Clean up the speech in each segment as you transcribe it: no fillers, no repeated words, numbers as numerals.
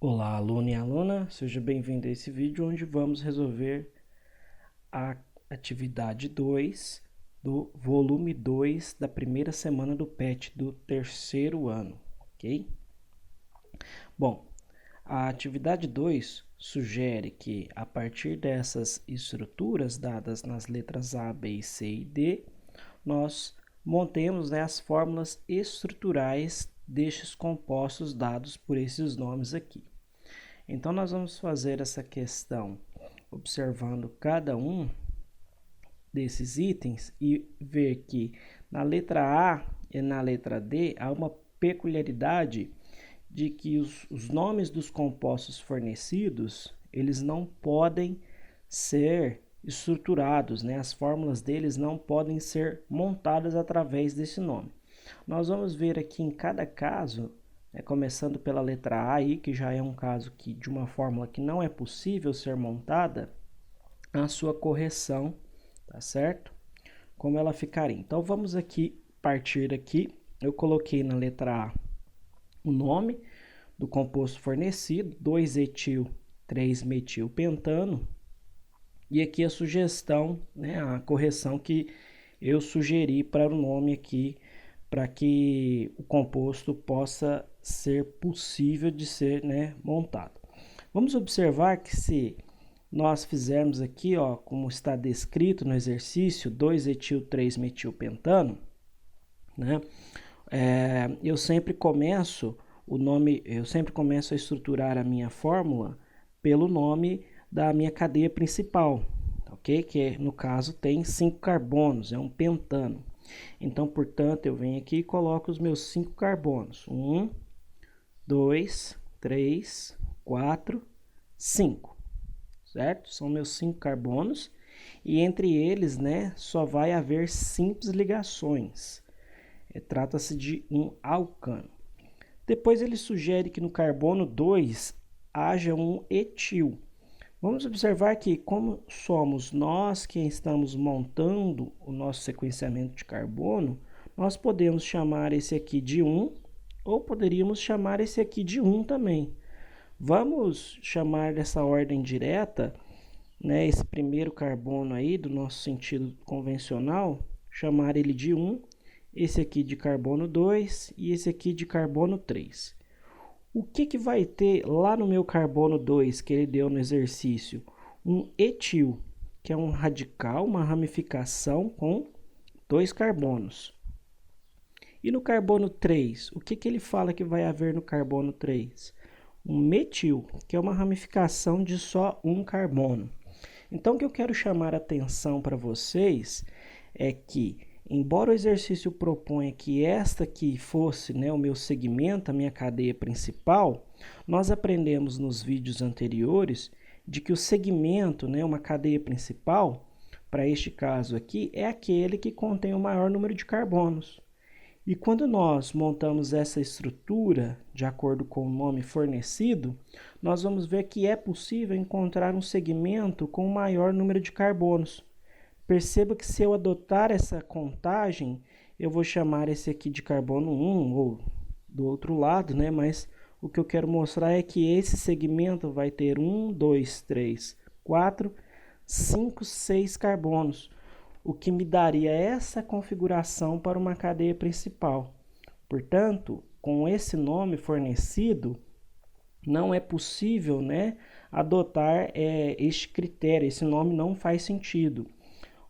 Olá, aluno e aluna, seja bem-vindo a esse vídeo onde vamos resolver a atividade 2 do volume 2 da primeira semana do PET do terceiro ano, ok? Bom, a atividade 2 sugere que, a partir dessas estruturas dadas nas letras A, B, C e D, nós montemos, né, as fórmulas estruturais destes compostos dados por esses nomes aqui. Então, nós vamos fazer essa questão observando cada um desses itens e ver que na letra A e na letra D há uma peculiaridade de que os nomes dos compostos fornecidos, eles não podem ser estruturados, né? As fórmulas deles não podem ser montadas através desse nome. Nós vamos ver aqui em cada caso, começando pela letra A aí, que já é um caso que, de uma fórmula que não é possível ser montada, a sua correção, tá certo? Como ela ficaria. Então vamos aqui partir aqui. Eu coloquei na letra A o nome do composto fornecido, 2-etil, 3-metilpentano, e aqui a sugestão, né, a correção que eu sugeri para o nome aqui, para que o composto possa ser possível de ser, né, montado. Vamos observar que se nós fizermos aqui, ó, como está descrito no exercício, 2-etil, 3-metilpentano, né, eu sempre começo a estruturar a minha fórmula pelo nome da minha cadeia principal, ok? Que no caso tem 5 carbonos, é um pentano. Então, portanto, eu venho aqui e coloco os meus 5 carbonos. 1, 2, 3, 4, 5. Certo? São meus 5 carbonos. E entre eles, né, só vai haver simples ligações. Trata-se de um alcano. Depois ele sugere que no carbono 2 haja um etil. Vamos observar que, como somos nós quem estamos montando o nosso sequenciamento de carbono, nós podemos chamar esse aqui de 1 ou poderíamos chamar esse aqui de 1 também. Vamos chamar dessa ordem direta, né, esse primeiro carbono aí do nosso sentido convencional, chamar ele de 1, esse aqui de carbono 2 e esse aqui de carbono 3. O que vai ter lá no meu carbono 2 que ele deu no exercício? Um etil, que é um radical, uma ramificação com 2 carbonos. E no carbono 3, o que ele fala que vai haver no carbono 3? Um metil, que é uma ramificação de só um carbono. Então, o que eu quero chamar a atenção para vocês é que, embora o exercício proponha que esta aqui fosse, né, o meu segmento, a minha cadeia principal, nós aprendemos nos vídeos anteriores de que o segmento, né, uma cadeia principal, para este caso aqui, é aquele que contém o maior número de carbonos. E quando nós montamos essa estrutura de acordo com o nome fornecido, nós vamos ver que é possível encontrar um segmento com o maior número de carbonos. Perceba que se eu adotar essa contagem, eu vou chamar esse aqui de carbono 1 ou do outro lado, né? Mas o que eu quero mostrar é que esse segmento vai ter 1, 2, 3, 4, 5, 6 carbonos, o que me daria essa configuração para uma cadeia principal. Portanto, com esse nome fornecido, não é possível, né, adotar este critério, esse nome não faz sentido.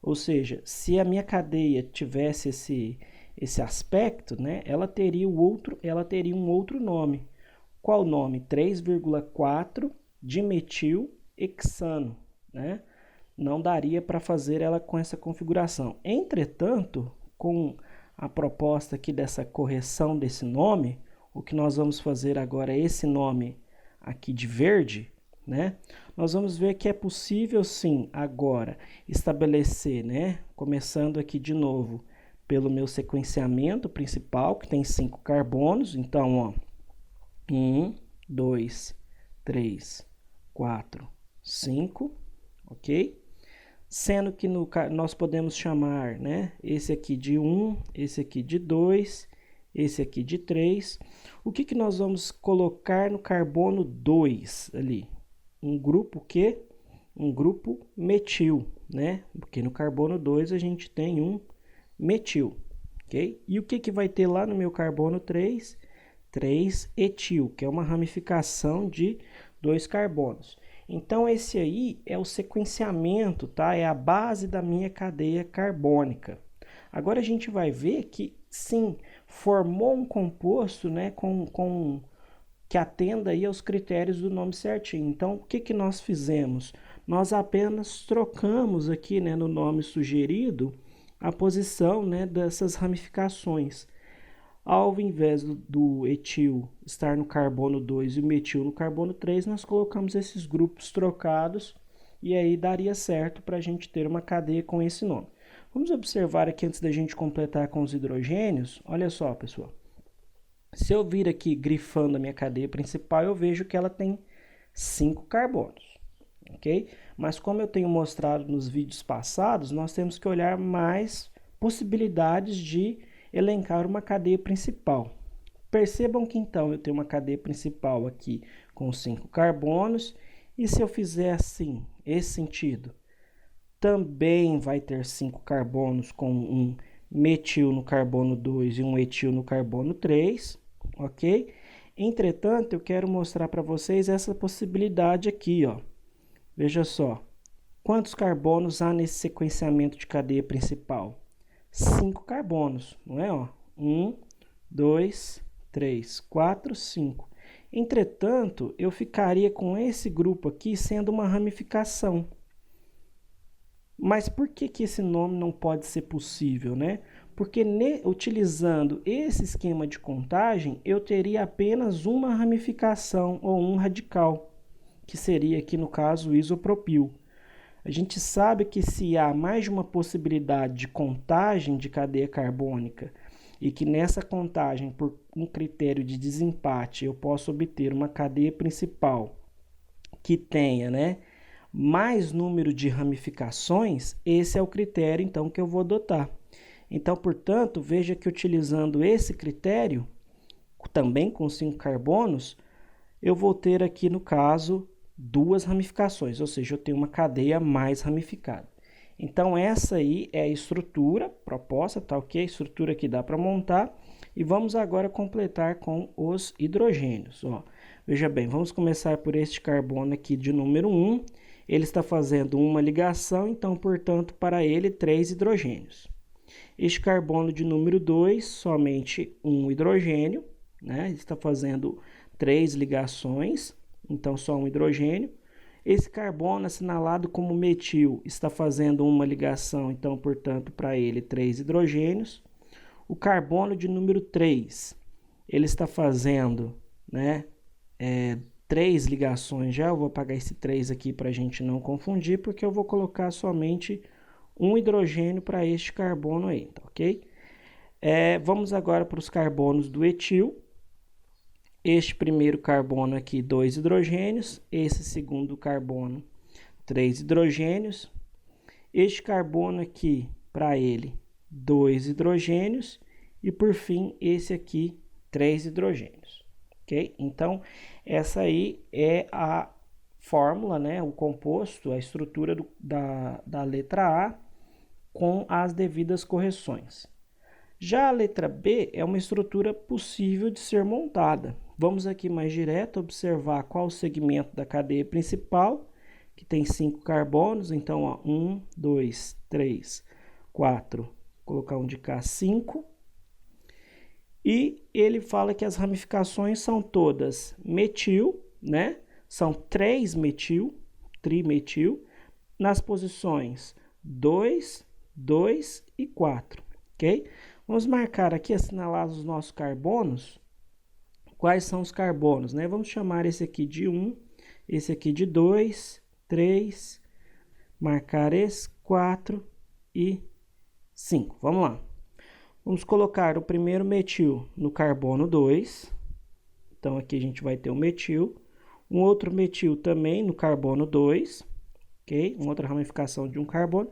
Ou seja, se a minha cadeia tivesse esse aspecto, né, ela teria um outro nome. Qual nome? 3,4 dimetilhexano, né? Não daria para fazer ela com essa configuração. Entretanto, com a proposta aqui dessa correção desse nome, o que nós vamos fazer agora é esse nome aqui de verde, né? Nós vamos ver que é possível sim agora estabelecer, né? Começando aqui de novo pelo meu sequenciamento principal, que tem 5 carbonos. Então, ó, 1, 2, 3, 4, 5, ok? Sendo que nós podemos chamar, né, esse aqui de 1, esse aqui de 2 esse aqui de 3. O que nós vamos colocar no carbono 2 ali? Um grupo que? Um grupo metil, né? Porque no carbono 2 a gente tem um metil, ok? E o que vai ter lá no meu carbono 3? 3-etil, que é uma ramificação de 2 carbonos. Então, esse aí é o sequenciamento, tá? É a base da minha cadeia carbônica. Agora, a gente vai ver que, sim, formou um composto, né, que atenda aí aos critérios do nome certinho. Então, o que nós fizemos? Nós apenas trocamos aqui, né, no nome sugerido, a posição, né, dessas ramificações. Ao invés do etil estar no carbono 2 e o metil no carbono 3, nós colocamos esses grupos trocados e aí daria certo para a gente ter uma cadeia com esse nome. Vamos observar aqui antes da gente completar com os hidrogênios. Olha só, pessoal. Se eu vir aqui grifando a minha cadeia principal, eu vejo que ela tem 5 carbonos, ok? Mas como eu tenho mostrado nos vídeos passados, nós temos que olhar mais possibilidades de elencar uma cadeia principal. Percebam que então eu tenho uma cadeia principal aqui com 5 carbonos, e se eu fizer assim, esse sentido, também vai ter 5 carbonos com um metil no carbono 2 e um etil no carbono 3, ok? Entretanto, eu quero mostrar para vocês essa possibilidade aqui, ó. Veja só, quantos carbonos há nesse sequenciamento de cadeia principal? 5 carbonos, não é? 1, 2, 3, 4, 5. Entretanto, eu ficaria com esse grupo aqui sendo uma ramificação. Mas por que esse nome não pode ser possível, né? Porque utilizando esse esquema de contagem, eu teria apenas uma ramificação ou um radical, que seria aqui no caso o isopropil. A gente sabe que se há mais de uma possibilidade de contagem de cadeia carbônica e que nessa contagem, por um critério de desempate, eu posso obter uma cadeia principal que tenha, né, mais número de ramificações, esse é o critério então que eu vou adotar. Então, portanto, veja que utilizando esse critério, também com 5 carbonos, eu vou ter aqui no caso 2 ramificações, ou seja, eu tenho uma cadeia mais ramificada. Então, essa aí é a estrutura proposta, tá ok? A estrutura que dá para montar. E vamos agora completar com os hidrogênios. Ó, veja bem, vamos começar por este carbono aqui de número 1. Ele está fazendo uma ligação, então, portanto, para ele, 3 hidrogênios. Este carbono de número 2, somente um hidrogênio, né? Ele está fazendo 3 ligações, então só um hidrogênio. Esse carbono assinalado como metil está fazendo uma ligação, então, portanto, para ele 3 hidrogênios. O carbono de número 3, ele está fazendo, né, 3 ligações já. Eu vou apagar esse 3 aqui para a gente não confundir, porque eu vou colocar somente um hidrogênio para este carbono aí, tá ok? Vamos agora para os carbonos do etil. Este primeiro carbono aqui, 2 hidrogênios. Esse segundo carbono, 3 hidrogênios. Este carbono aqui, para ele, 2 hidrogênios. E, por fim, esse aqui, 3 hidrogênios. Ok? Então, essa aí é a fórmula, né? O composto, a estrutura da letra A com as devidas correções. Já a letra B é uma estrutura possível de ser montada. Vamos aqui mais direto observar qual o segmento da cadeia principal, que tem 5 carbonos. Então, ó, 1, 2, 3, 4, vou colocar um de cá, 5. E ele fala que as ramificações são todas metil, né? São 3 metil, trimetil, nas posições 2, 2 e 4, ok? Vamos marcar aqui, assinalados os nossos carbonos. Quais são os carbonos, né? Vamos chamar esse aqui de 1, esse aqui de 2, 3, marcar esse 4 e 5. Vamos lá. Vamos colocar o primeiro metil no carbono 2. Então, aqui a gente vai ter um metil. Um outro metil também no carbono 2, ok? Uma outra ramificação de um carbono.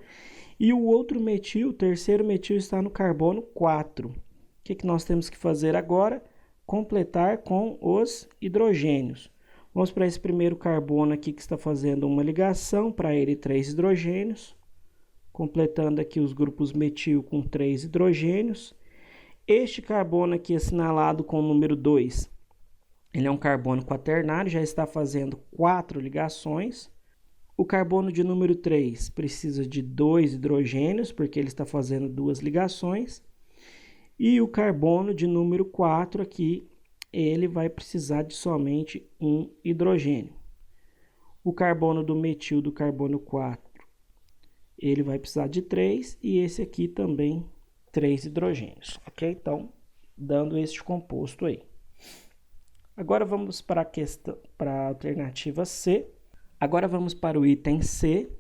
E o outro metil, o terceiro metil, está no carbono 4. que nós temos que fazer agora? Completar com os hidrogênios. Vamos para esse primeiro carbono aqui que está fazendo uma ligação, para ele 3 hidrogênios. Completando aqui os grupos metil com 3 hidrogênios. Este carbono aqui assinalado com o número 2, ele é um carbono quaternário, já está fazendo 4 ligações. O carbono de número 3 precisa de 2 hidrogênios, porque ele está fazendo 2 ligações. E o carbono de número 4 aqui, ele vai precisar de somente 1 hidrogênio. O carbono do metil do carbono 4, ele vai precisar de 3, e esse aqui também 3 hidrogênios, ok? Então, dando este composto aí. Agora vamos para a alternativa C. Agora vamos para o item C,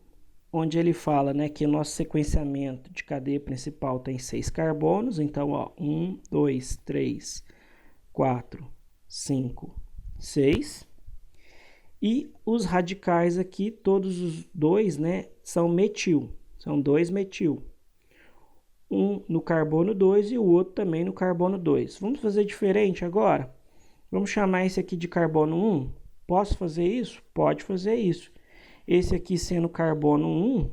onde ele fala, né, que o nosso sequenciamento de cadeia principal tem 6 carbonos. Então, ó, 1, 2, 3, 4, 5, 6. E os radicais aqui, todos os dois, né, são metil. São 2 metil. Um no carbono 2 e o outro também no carbono 2. Vamos fazer diferente agora? Vamos chamar esse aqui de carbono 1. Posso fazer isso? Pode fazer isso. Esse aqui sendo carbono 1,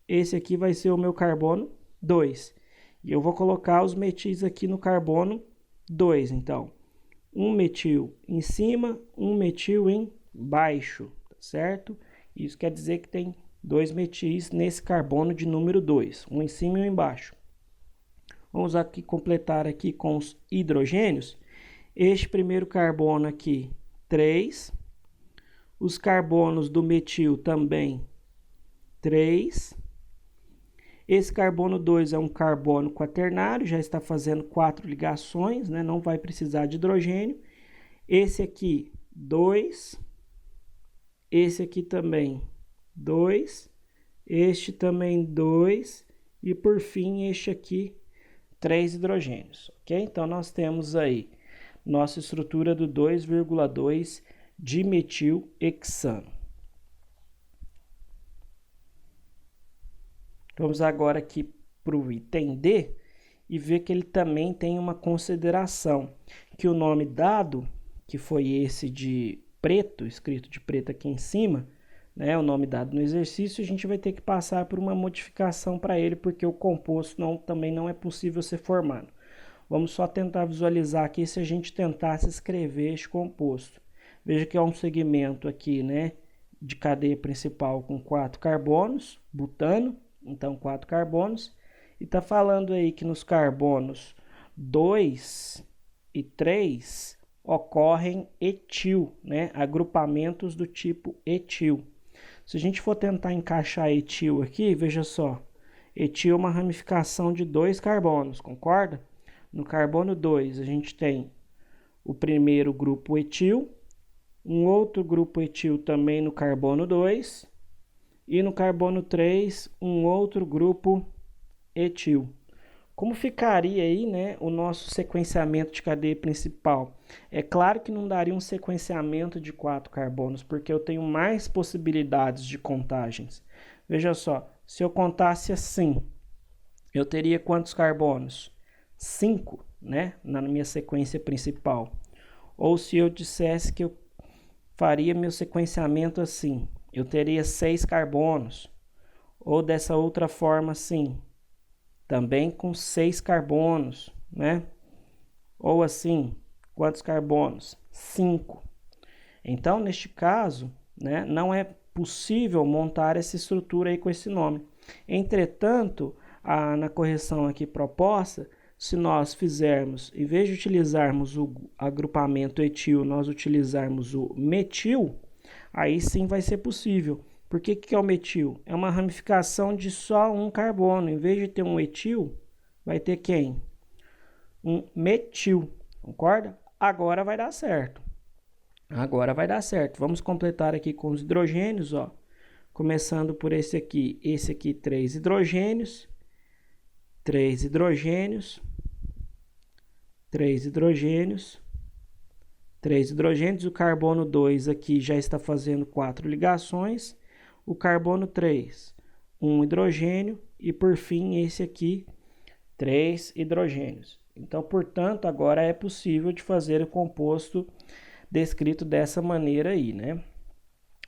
esse aqui vai ser o meu carbono 2. E eu vou colocar os metis aqui no carbono 2. Então, um metil em cima, um metil embaixo, tá certo? Isso quer dizer que tem 2 metis nesse carbono de número 2, um em cima e um embaixo. Vamos aqui completar aqui com os hidrogênios. Este primeiro carbono aqui, 3. Os carbonos do metil também, 3. Esse carbono 2 é um carbono quaternário, já está fazendo 4 ligações, né? Não vai precisar de hidrogênio. Esse aqui, 2. Esse aqui também, 2. Este também, 2. E por fim, este aqui, 3 hidrogênios, ok? Então, nós temos aí nossa estrutura do 2,2 dimetilhexano. Vamos agora aqui para o item D e ver que ele também tem uma consideração, que o nome dado, que foi esse de preto, escrito de preto aqui em cima, né, o nome dado no exercício, a gente vai ter que passar por uma modificação para ele, porque o composto também não é possível ser formado. Vamos só tentar visualizar aqui se a gente tentasse escrever este composto. Veja que é um segmento aqui, né, de cadeia principal com 4 carbonos, butano, então 4 carbonos. E está falando aí que nos carbonos 2 e 3 ocorrem etil, né, agrupamentos do tipo etil. Se a gente for tentar encaixar etil aqui, veja só, etil é uma ramificação de 2 carbonos, concorda? No carbono 2, a gente tem o primeiro grupo etil, um outro grupo etil também no carbono 2, e no carbono 3, um outro grupo etil. Como ficaria aí, né, o nosso sequenciamento de cadeia principal? É claro que não daria um sequenciamento de 4 carbonos, porque eu tenho mais possibilidades de contagens. Veja só, se eu contasse assim, eu teria quantos carbonos? 5, né, na minha sequência principal. Ou se eu dissesse que eu faria meu sequenciamento assim, eu teria 6 carbonos. Ou dessa outra forma assim, também com 6 carbonos, né? Ou assim, quantos carbonos? 5. Então, neste caso, né, não é possível montar essa estrutura aí com esse nome. Entretanto, na correção aqui proposta, se nós fizermos, em vez de utilizarmos o agrupamento etil, nós utilizarmos o metil, aí sim vai ser possível. Por que é o metil? É uma ramificação de só um carbono. Em vez de ter um etil, vai ter quem? Um metil, concorda? Agora vai dar certo. Agora vai dar certo. Vamos completar aqui com os hidrogênios, ó. Começando por esse aqui, 3 hidrogênios. 3 hidrogênios, 3 hidrogênios, 3 hidrogênios. O carbono 2 aqui já está fazendo 4 ligações. O carbono 3, 1 hidrogênio. E por fim, esse aqui, 3 hidrogênios. Então, portanto, agora é possível de fazer o composto descrito dessa maneira aí, né?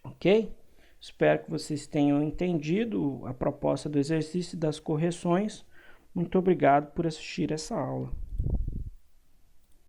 Ok? Espero que vocês tenham entendido a proposta do exercício e das correções. Muito obrigado por assistir essa aula.